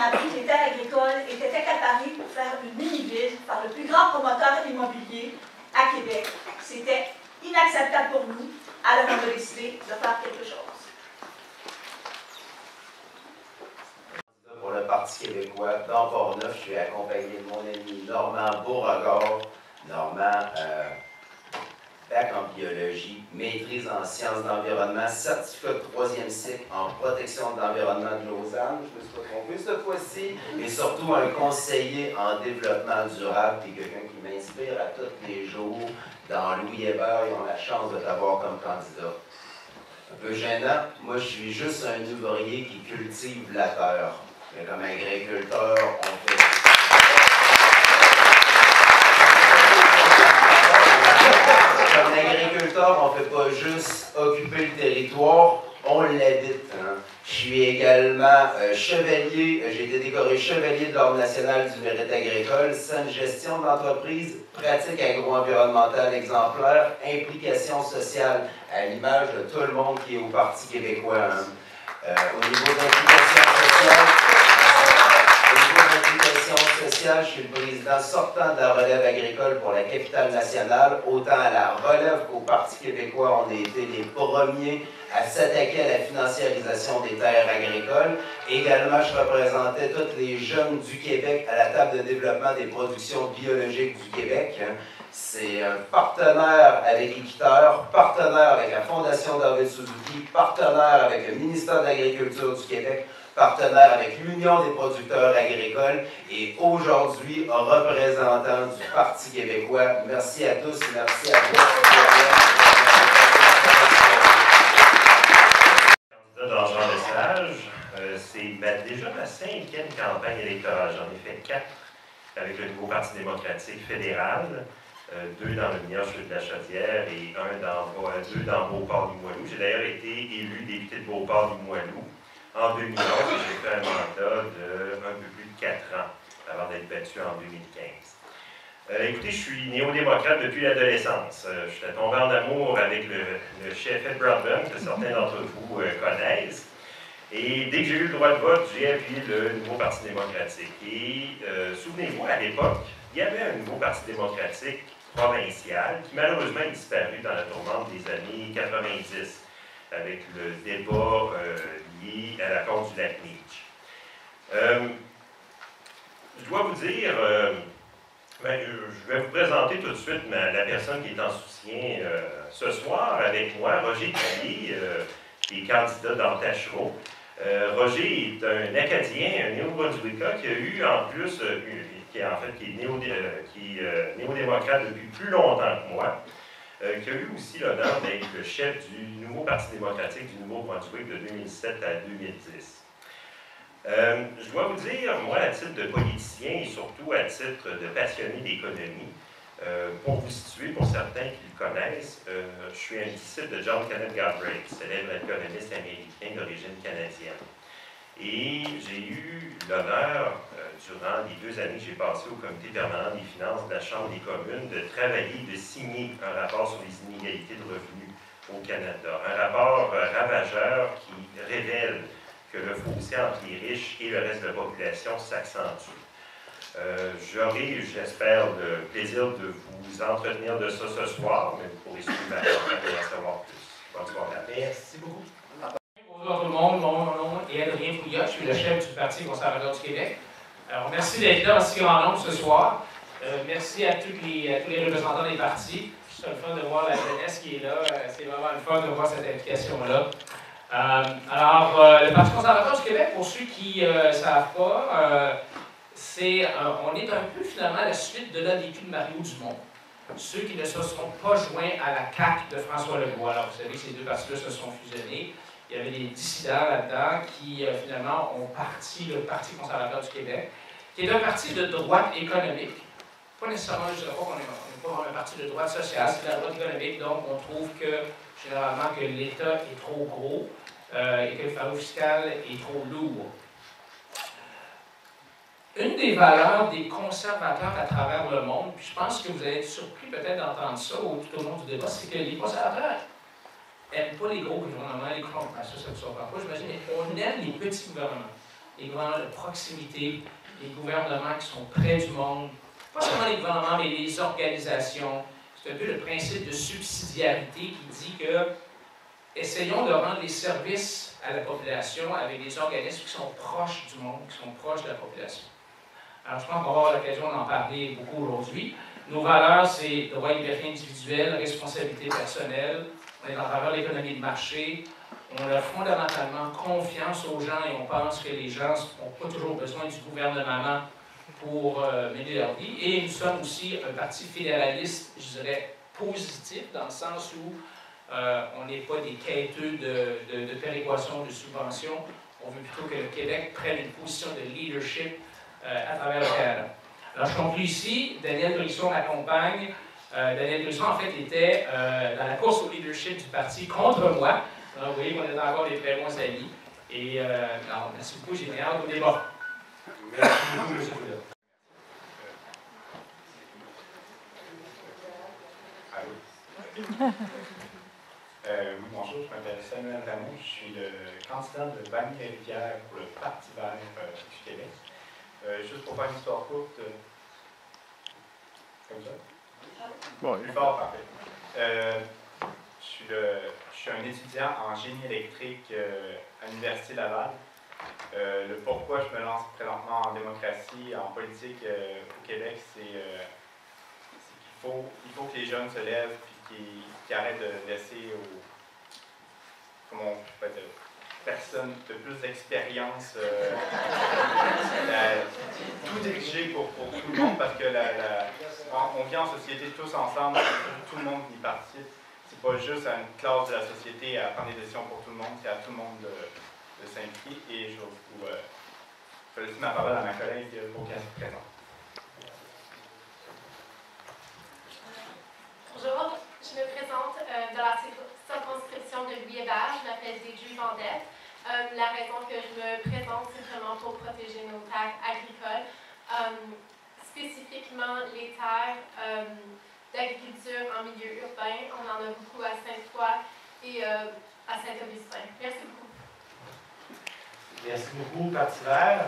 a appris que les terres agricoles étaient accaparées pour faire une mini-ville par le plus grand promoteur immobilier à Québec. C'était inacceptable pour nous, alors on a décidé de faire quelque chose. Pour le Parti québécois, dans Port-Neuf, je suis accompagné de mon ami Normand Beauregard. Normand, bac en biologie, maîtrise en sciences d'environnement, certificat de 3e cycle en protection de l'environnement de Lausanne, je ne me suis pas trompé cette fois-ci, et surtout un conseiller en développement durable, et quelqu'un qui m'inspire à tous les jours. Dans Louis Hébert, ils ont la chance de t'avoir comme candidat. Un peu gênant, moi je suis juste un ouvrier qui cultive la terre. Mais comme agriculteur, on fait... Comme agriculteur, on ne fait pas juste occuper le territoire, on l'habite. Hein. Je suis également chevalier, j'ai été décoré chevalier de l'Ordre national du mérite agricole, saine gestion de l'entreprise, pratique agro-environnementale exemplaire, implication sociale, à l'image de tout le monde qui est au Parti québécois. Hein. Au niveau d'implication sociale, je suis le président sortant de la relève agricole pour la capitale nationale. Autant à la relève qu'au Parti québécois, on a été les premiers à s'attaquer à la financiarisation des terres agricoles. Également, je représentais tous les jeunes du Québec à la table de développement des productions biologiques du Québec. C'est un partenaire avec Équiteur, partenaire avec la Fondation David Suzuki, partenaire avec le ministère de l'Agriculture du Québec, partenaire avec l'Union des producteurs agricoles et aujourd'hui représentant du Parti québécois. Merci à tous et merci à vous. Candidat dans Jean Lesage, c'est déjà ma 5e campagne électorale. J'en ai fait 4 avec le nouveau Parti démocratique fédéral. 2 dans le Minière-Chute de la Chaudière et 2 dans Beauport-Limoilou. J'ai d'ailleurs été élu député de Beauport-Limoilou en 2011 et j'ai fait un mandat de un peu plus de 4 ans avant d'être battu en 2015. Écoutez, je suis néo-démocrate depuis l'adolescence. Je suis tombé en amour avec le chef Ed Broadbent, que certains d'entre vous connaissent. Et dès que j'ai eu le droit de vote, j'ai appuyé le nouveau Parti démocratique. Et souvenez-vous, à l'époque, il y avait un nouveau Parti démocratique provincial qui malheureusement est disparu dans la tourmente des années 90 avec le débat lié à la cause du lac Meech. Je dois vous dire, je vais vous présenter tout de suite la personne qui est en soutien ce soir avec moi, Roger Tillier, qui est candidat dans Tachereau. Roger est un Acadien, un néo-brunswickois qui a eu en plus, qui est néo-démocrate depuis plus longtemps que moi, qui a eu aussi l'honneur d'être le chef du nouveau Parti démocratique du Nouveau-Brunswick de 2007 à 2010. Je dois vous dire, moi, à titre de politicien et surtout à titre de passionné d'économie, pour vous situer, pour certains qui le connaissent, je suis un disciple de John Kenneth Galbraith, célèbre économiste américain d'origine canadienne. Et j'ai eu l'honneur, durant les 2 années que j'ai passées au Comité permanent des finances de la Chambre des communes, de travailler, de signer un rapport sur les inégalités de revenus au Canada. Un rapport ravageur qui révèle que le fossé entre les riches et le reste de la population s'accentue. J'aurai, j'espère, le plaisir de vous entretenir de ça ce soir, mais vous pourrez suivre ma campagne et en savoir plus. Bonne soirée. Merci beaucoup. Bonjour tout le monde, mon nom est Adrien Fouillot, je suis le chef du Parti conservateur du Québec. Alors, merci d'être là en si grand nombre ce soir. Merci à tous les représentants des partis. C'est le fun de voir la jeunesse qui est là. C'est vraiment le fun de voir cette implication-là. Le Parti conservateur du Québec, pour ceux qui ne savent pas, on est un peu finalement à la suite de l'ADQ de Mario Dumont. Ceux qui ne se sont pas joints à la CAQ de François Legault. Alors, vous savez que ces deux partis-là se sont fusionnés. Il y avait des dissidents là-dedans qui, finalement, ont parti le Parti conservateur du Québec, qui est un parti de droite économique. Pas nécessairement, je ne dirais pas qu'on n'est pas un parti de droite sociale, c'est de la droite économique. Donc, on trouve que, généralement, que l'État est trop gros et que le fardeau fiscal est trop lourd. Une des valeurs des conservateurs à travers le monde, puis je pense que vous allez être surpris peut-être d'entendre ça tout au long du débat, c'est que les conservateurs n'aiment pas les gros gouvernements, les grands. Ça ne surprend pas, j'imagine, mais on aime les petits gouvernements. les gouvernements de proximité, les gouvernements qui sont près du monde, pas seulement les gouvernements, mais les organisations. C'est un peu le principe de subsidiarité qui dit que essayons de rendre les services à la population avec des organismes qui sont proches du monde, qui sont proches de la population. Alors, je pense qu'on va avoir l'occasion d'en parler beaucoup aujourd'hui. Nos valeurs, c'est droit et liberté individuelle, responsabilité personnelle. On est en faveur de l'économie de marché. On a fondamentalement confiance aux gens et on pense que les gens n'ont pas toujours besoin du gouvernement pour mener leur vie. Et nous sommes aussi un parti fédéraliste, je dirais, positif, dans le sens où on n'est pas des quêteux de péréquation, de subventions. On veut plutôt que le Québec prenne une position de leadership à travers le Canada. Alors, je conclue ici. Daniel Brisson m'accompagne. Daniel Brisson, en fait, était dans la course au leadership du parti contre moi. Alors, vous voyez qu'on est encore des très bons amis. Et alors, merci beaucoup, j'ai hâte au débat. Merci beaucoup, M. Fouda. Bonjour, je m'appelle Samuel Rameau, je suis le candidat de Vanier-Rivière pour le Parti vert du Québec. Juste pour faire une histoire courte, comme ça. Bon, plus fort, parfait. Je suis un étudiant en génie électrique à l'Université Laval. Le pourquoi je me lance présentement en démocratie, en politique au Québec, c'est qu'il faut que les jeunes se lèvent et qu'ils arrêtent de laisser personnes de plus d'expérience tout diriger pour tout le monde, parce que on vit en société tous ensemble, tout le monde y participe. C'est pas juste à une classe de la société à prendre des décisions pour tout le monde, c'est à tout le monde de s'impliquer. Et je vais laisser ma parole à ma collègue pour qu'elle se présente. Bonjour, je me présente dans la circonscription de Louis Hébert. Je m'appelle Déju Vendette. La raison que je me présente, c'est vraiment pour protéger nos terres agricoles, spécifiquement les terres d'agriculture en milieu urbain. On en a beaucoup à Sainte-Foy et à Saint-Augustin. Merci beaucoup. Merci beaucoup, Parti vert.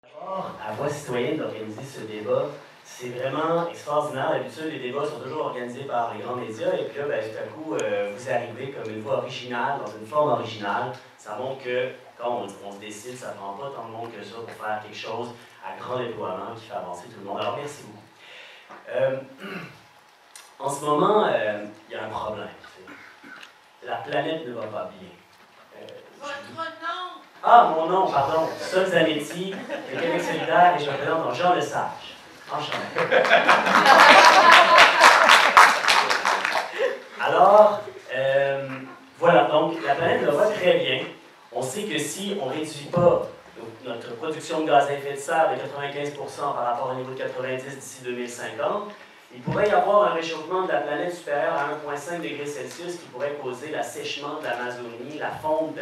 D'abord, à Voix citoyenne d'organiser ce débat. C'est vraiment extraordinaire. D'habitude, les débats sont toujours organisés par les grands médias. Et puis là, tout à coup, vous arrivez comme une voix originale, dans une forme originale. Ça montre que quand on se décide, ça ne prend pas tant de monde que ça pour faire quelque chose à grand déploiement qui fait avancer tout le monde. Alors, merci beaucoup. En ce moment, il y a un problème. La planète ne va pas bien. Votre nom? Ah, mon nom, pardon. Sol Zanetti, de Québec solidaire, et je me présente en Jean Lesage. Enchanté. Alors, voilà, donc la planète va très bien. On sait que si on ne réduit pas notre production de gaz à effet de serre de 95% par rapport au niveau de 90 d'ici 2050, il pourrait y avoir un réchauffement de la planète supérieur à 1,5 degré Celsius qui pourrait causer l'assèchement de l'Amazonie, la fonte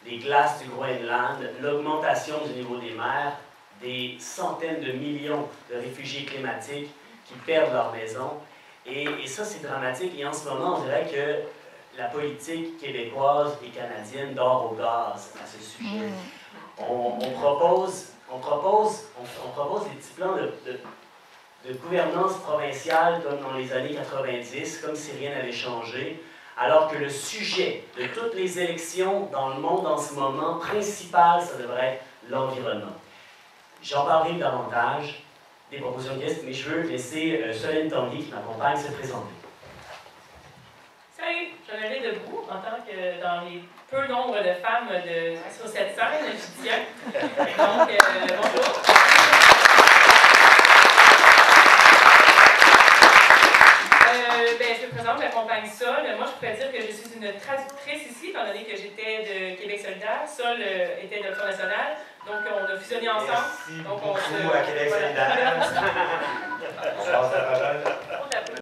des glaces du Groenland, l'augmentation du niveau des mers, des centaines de millions de réfugiés climatiques qui perdent leur maison. Et ça, c'est dramatique. Et en ce moment, on dirait que la politique québécoise et canadienne dort au gaz à ce sujet. On propose des petits plans de gouvernance provinciale comme dans les années 90, comme si rien n'avait changé, alors que le sujet de toutes les élections dans le monde en ce moment, principal, ça devrait être l'environnement. J'en parlerai davantage des propositions de guests, mais je veux laisser Solène Tanguy qui m'accompagne se présenter. Salut, je me mets debout en tant que dans les peu nombre de femmes sur cette scène, j'y tiens. Donc, bonjour. Je me présente, la compagnie Sol. Moi, je pourrais dire que je suis une traductrice ici, étant donné que j'étais de Québec solidaire. Sol était de Front national. Donc, on a fusionné ensemble. Merci donc, beaucoup à Québec solidaire. Voilà. On passe la parole.